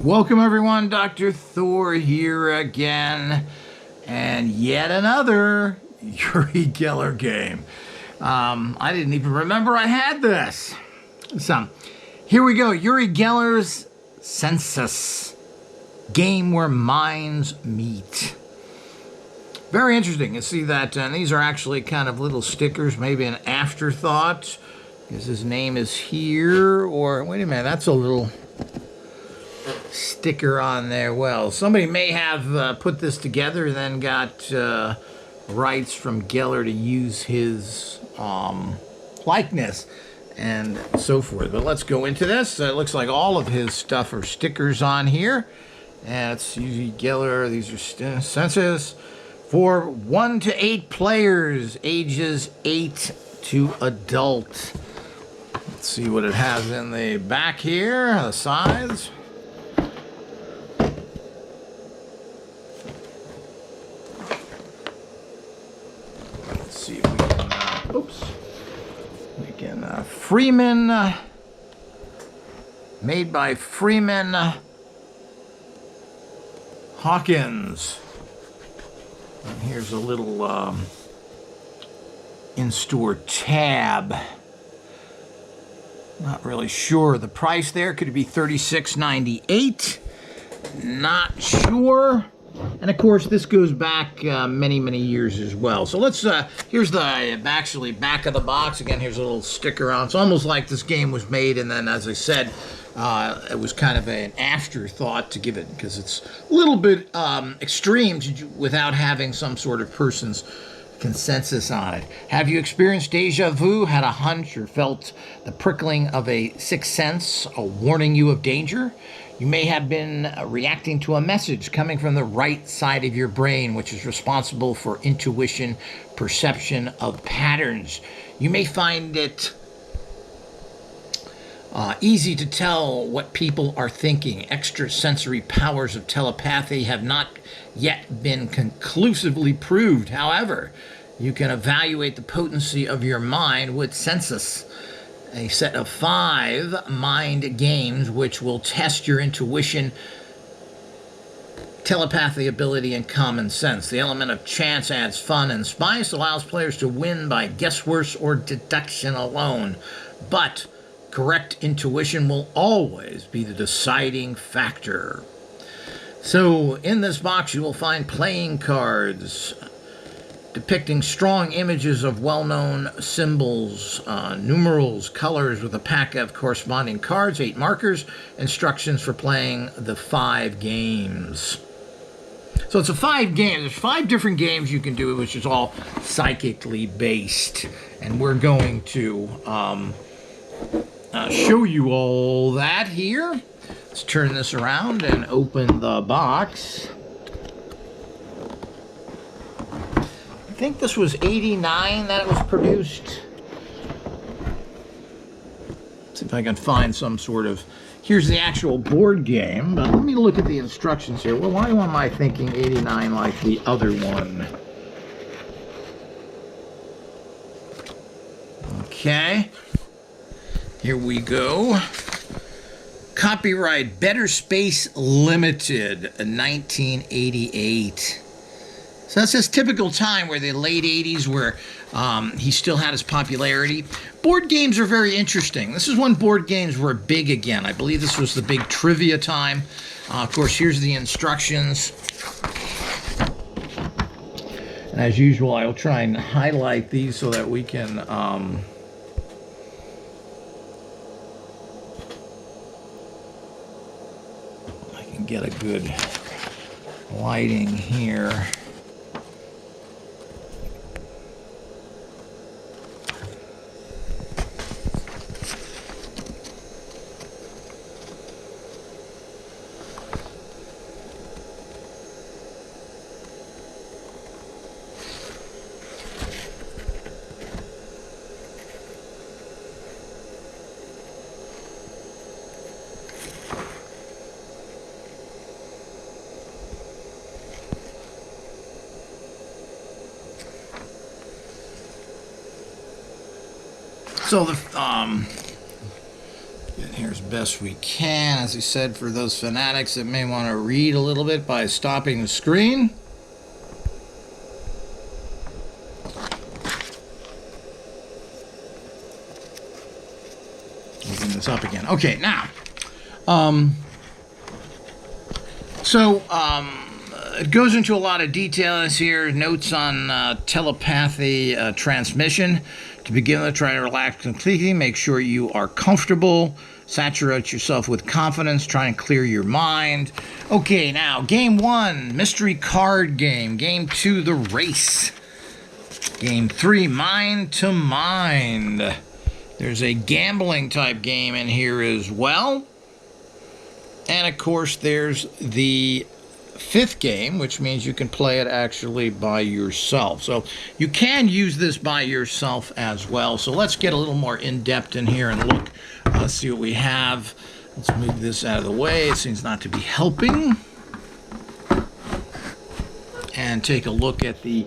Welcome everyone, Dr. Thor here again, and yet another Uri Geller game. I didn't even remember I had this. So, here we go, Uri Geller's SENSUS, game where minds meet. Very interesting. You see that these are actually kind of little stickers, maybe an afterthought, because his name is here, or wait a minute, that's a little sticker on there. Well, somebody may have put this together and then got rights from Geller to use his likeness and so forth. But let's go into this. It looks like all of his stuff are stickers on here. And it's usually Geller. These are SENSUS for 1 to 8 players, ages 8 to adult. Let's see what it has in the back here, the sides. See if we can, we can, Freeman, made by Freeman Hawkins. And here's a little in-store tab. Not really sure the price there. Could it be $36.98? Not sure. And of course, this goes back many, many years as well. So let's, here's the actually back of the box. Again, here's a little sticker on. It's almost like this game was made, and then, as I said, it was kind of an afterthought to give it, because it's a little bit extreme without having some sort of person's consensus on it. Have you experienced deja vu, had a hunch, or felt the prickling of a sixth sense, warning you of danger? You may have been reacting to a message coming from the right side of your brain, which is responsible for intuition, perception of patterns. You may find it easy to tell what people are thinking. Extrasensory powers of telepathy have not yet been conclusively proved. However, you can evaluate the potency of your mind with SENSUS, a set of 5 mind games which will test your intuition, telepathy ability, and common sense. The element of chance adds fun and spice, allows players to win by guesswork or deduction alone. But correct intuition will always be the deciding factor. So in this box you will find playing cards depicting strong images of well-known symbols, numerals, colors, with a pack of corresponding cards, 8 markers, instructions for playing the 5 games. So it's a 5 games. There's 5 different games you can do, which is all psychically based. And we're going to show you all that here. Let's turn this around and open the box. I think this was '89 that it was produced. Let's see if I can find some sort of... Here's the actual board game, but let me look at the instructions here. Well, why am I thinking '89 like the other one? Okay. Here we go. Copyright Better Space Limited, 1988. So that's his typical time, where the late 80s, where he still had his popularity. Board games are very interesting. This is when board games were big again. I believe this was the big trivia time. Of course, here's the instructions. And as usual, I will try and highlight these so that we can... get a good lighting here. So the here as best we can. As I said, for those fanatics that may want to read a little bit by stopping the screen. Open this up again. Okay, now, it goes into a lot of details here. Notes on telepathy transmission. To begin with, try to relax completely. Make sure you are comfortable. Saturate yourself with confidence. Try and clear your mind. Okay, now, game 1, mystery card game. Game 2, the race. Game 3, mind to mind. There's a gambling type game in here as well. And of course, there's the 5th game, which means you can play it actually by yourself. So you can use this by yourself as well. So let's get a little more in-depth in here and look. Let's see what we have. Let's move this out of the way. It seems not to be helping. And take a look at the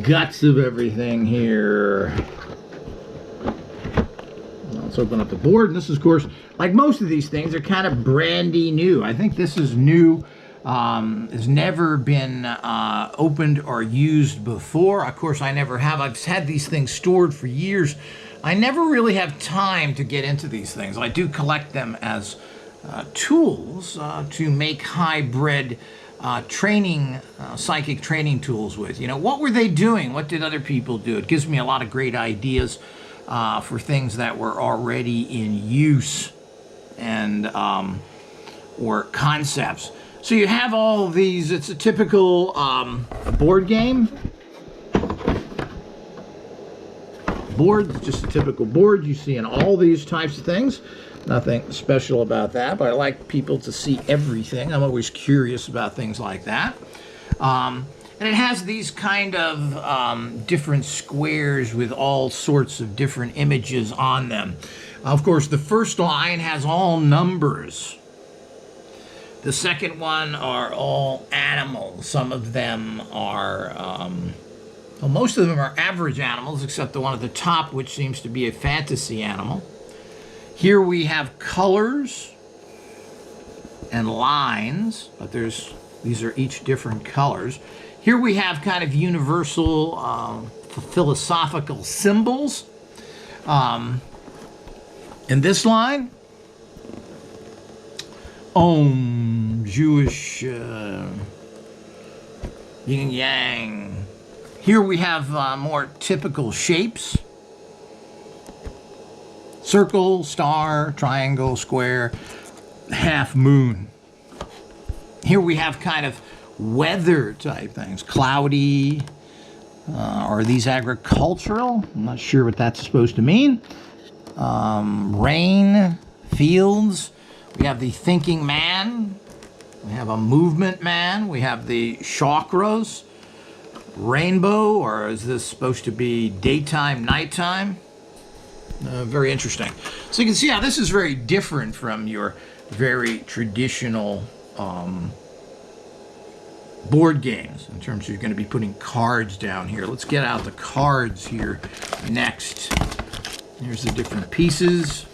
guts of everything here. Let's open up the board. And this is, of course, like most of these things, they're kind of brandy new. I think this is new. Has never been opened or used before. Of course, I never have. I've had these things stored for years. I never really have time to get into these things. I do collect them as tools to make hybrid training, psychic training tools with. You know, what were they doing? What did other people do? It gives me a lot of great ideas for things that were already in use and or concepts. So you have all of these. It's a typical board game. Board, just a typical board you see in all these types of things. Nothing special about that, but I like people to see everything. I'm always curious about things like that. And it has these kind of different squares with all sorts of different images on them. Of course, the first line has all numbers. The second one are all animals. Some of them are, well, most of them are average animals, except the one at the top, which seems to be a fantasy animal. Here we have colors and lines, but these are each different colors. Here we have kind of universal philosophical symbols. In this line, Om, Jewish yin yang. Here we have more typical shapes. Circle, star, triangle, square, half moon. Here we have kind of weather type things. Cloudy. Are these agricultural? I'm not sure what that's supposed to mean. Rain, fields. We have the thinking man. We have a movement man. We have the chakras. Rainbow, or is this supposed to be daytime, nighttime? Very interesting. So you can see how this is very different from your very traditional board games in terms of you're going to be putting cards down here. Let's get out the cards here next. Here's the different pieces.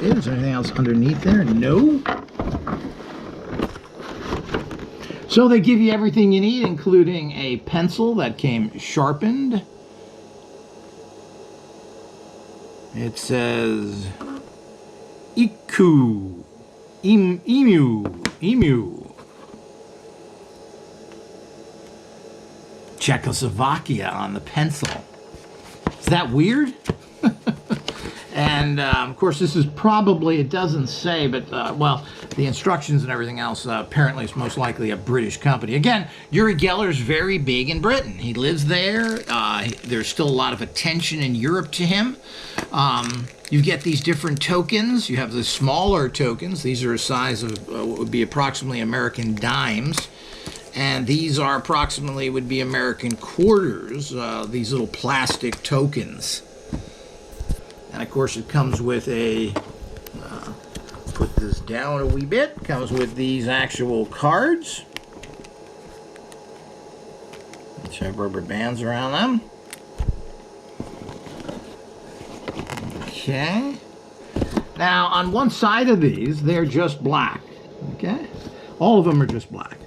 Is there anything else underneath there? No. So they give you everything you need, including a pencil that came sharpened. It says Iku, emu. Czechoslovakia on the pencil. Is that weird? And, of course, this is probably, it doesn't say, but, well, the instructions and everything else, apparently it's most likely a British company. Again, Uri Geller is very big in Britain. He lives there. There's still a lot of attention in Europe to him. You get these different tokens. You have the smaller tokens. These are a size of what would be approximately American dimes. And these are approximately would be American quarters, these little plastic tokens. And of course it comes with a, put this down a wee bit, comes with these actual cards. Which have rubber bands around them. Okay. Now, on one side of these, they're just black. Okay? All of them are just black.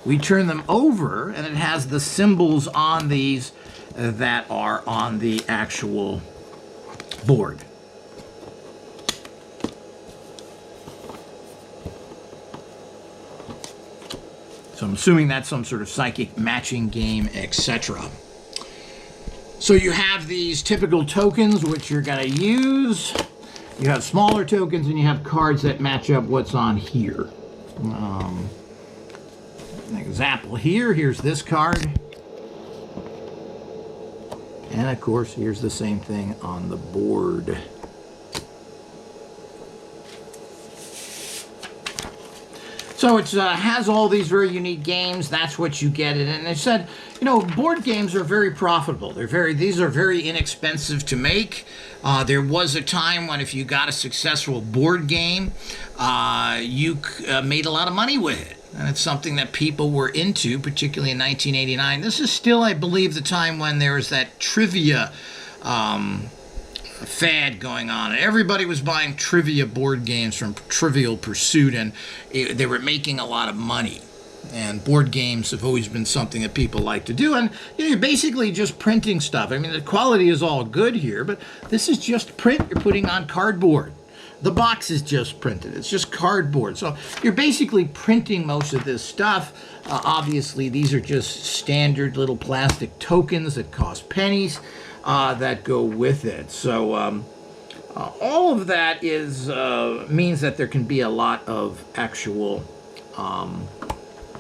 We turn them over, and it has the symbols on these that are on the actual board. So I'm assuming that's some sort of psychic matching game, etc. So you have these typical tokens which you're going to use. You have smaller tokens, and you have cards that match up what's on here. An example here, here's this card. And of course, here's the same thing on the board. So it has all these very unique games. That's what you get it. And they said, you know, board games are very profitable. These are very inexpensive to make. There was a time when if you got a successful board game, you made a lot of money with it. And it's something that people were into, particularly in 1989. This is still, I believe, the time when there was that trivia fad going on. Everybody was buying trivia board games from Trivial Pursuit, and they were making a lot of money. And board games have always been something that people like to do. And you know, you're basically just printing stuff. I mean, the quality is all good here, but this is just print you're putting on cardboard. The box is just printed. It's just cardboard. So you're basically printing most of this stuff. Obviously, these are just standard little plastic tokens that cost pennies that go with it. So all of that is means that there can be a lot of actual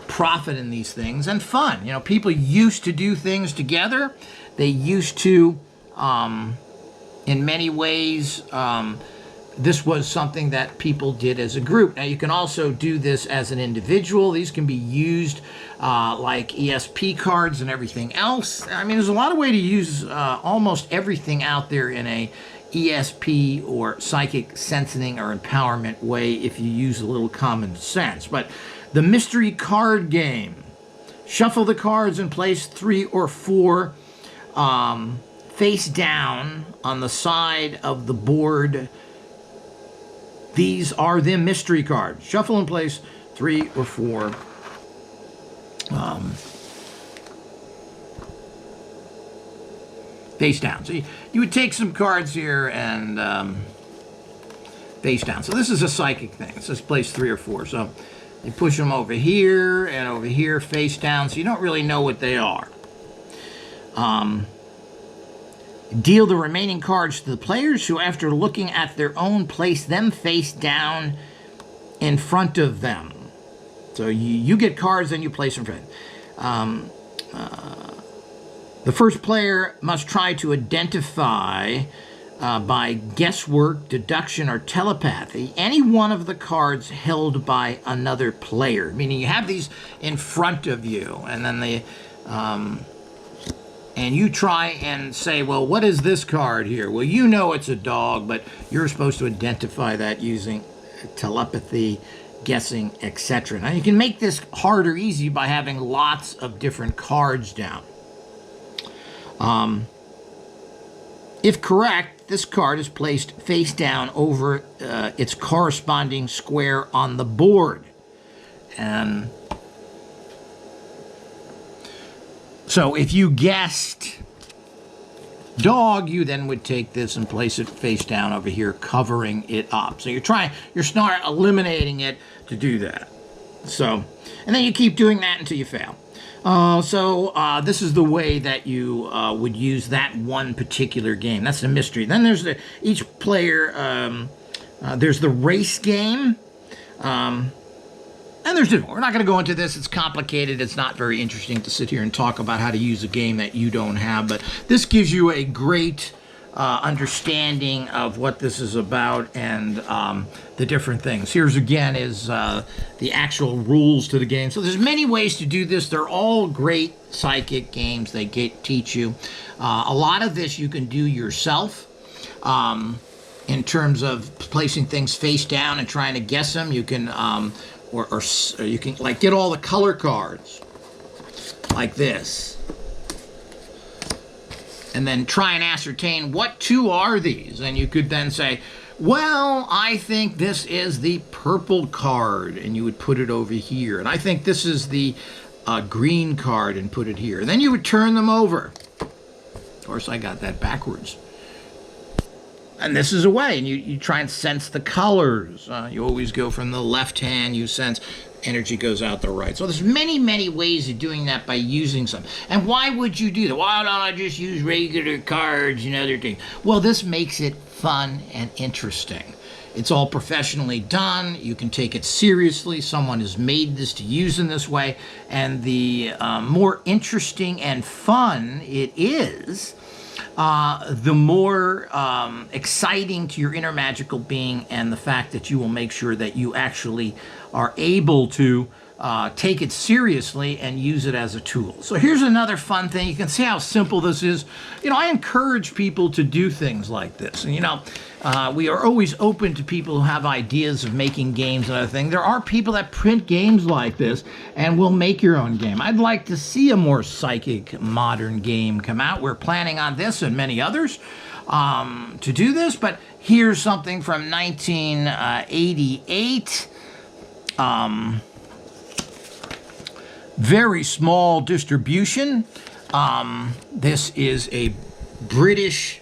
profit in these things and fun. You know, people used to do things together. They used to, in many ways, this was something that people did as a group. Now, you can also do this as an individual. These can be used like ESP cards and everything else. I mean, there's a lot of way to use almost everything out there in a ESP or psychic sensing or empowerment way if you use a little common sense. But the mystery card game. Shuffle the cards and place 3 or 4 face down on the side of the board. These are the mystery cards. Shuffle and place 3 or 4 face down. So you would take some cards here and face down. So this is a psychic thing. It says place 3 or 4. So you push them over here and over here face down. So you don't really know what they are. Deal the remaining cards to the players who, after looking at their own, place them face down in front of them. So you get cards, then you place them in front. The first player must try to identify by guesswork, deduction, or telepathy any one of the cards held by another player. Meaning you have these in front of you, and then they... and you try and say, well, what is this card here? Well, you know it's a dog, but you're supposed to identify that using telepathy, guessing, etc. Now, you can make this hard or easy by having lots of different cards down. If correct, this card is placed face down over its corresponding square on the board. And so if you guessed dog, you then would take this and place it face down over here, covering it up. So you're start eliminating it to do that. So, and then you keep doing that until you fail. This is the way that you would use that one particular game. That's the mystery. Then there's each player, there's the race game. And there's different. We're not going to go into this. It's complicated. It's not very interesting to sit here and talk about how to use a game that you don't have. But this gives you a great understanding of what this is about and the different things. Here's again is the actual rules to the game. So there's many ways to do this. They're all great psychic games. They teach you. A lot of this you can do yourself. In terms of placing things face down and trying to guess them, you can or you can like get all the color cards like this and then try and ascertain what two are these. And you could then say, well, I think this is the purple card, and you would put it over here. And I think this is the green card, and put it here. And then you would turn them over. Of course, I got that backwards. And this is a way, and you try and sense the colors. You always go from the left hand, you sense energy goes out the right. So there's many, many ways of doing that by using some. And why would you do that? Why don't I just use regular cards and other things? Well, this makes it fun and interesting. It's all professionally done. You can take it seriously. Someone has made this to use in this way. And the more interesting and fun it is, the more exciting to your inner magical being, and the fact that you will make sure that you actually are able to take it seriously and use it as a tool. So here's another fun thing. You can see how simple this is. You know, I encourage people to do things like this. And, you know, we are always open to people who have ideas of making games and other things. There are people that print games like this and will make your own game. I'd like to see a more psychic modern game come out. We're planning on this and many others to do this, but here's something from 1988. Very small distribution. This is a British,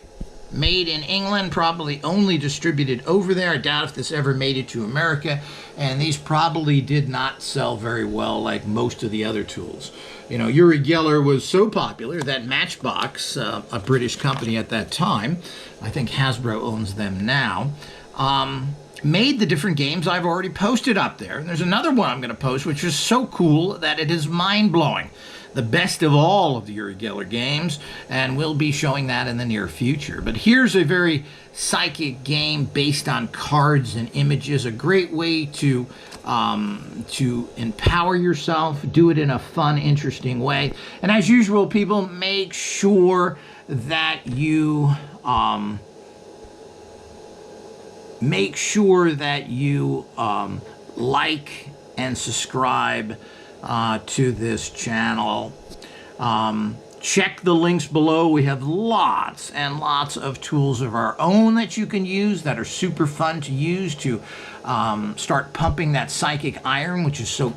made in England, probably only distributed over there. I doubt if this ever made it to America, and these probably did not sell very well like most of the other tools. You know, Uri Geller was so popular that Matchbox, a British company at that time, I think Hasbro owns them now, made the different games I've already posted up there. And there's another one I'm going to post, which is so cool that it is mind-blowing. The best of all of the Uri Geller games, and we'll be showing that in the near future. But here's a very psychic game based on cards and images, a great way to empower yourself, do it in a fun, interesting way. And as usual, people, make sure that you like and subscribe to this channel. Check the links below. We have lots and lots of tools of our own that you can use that are super fun to use to start pumping that psychic iron, which is so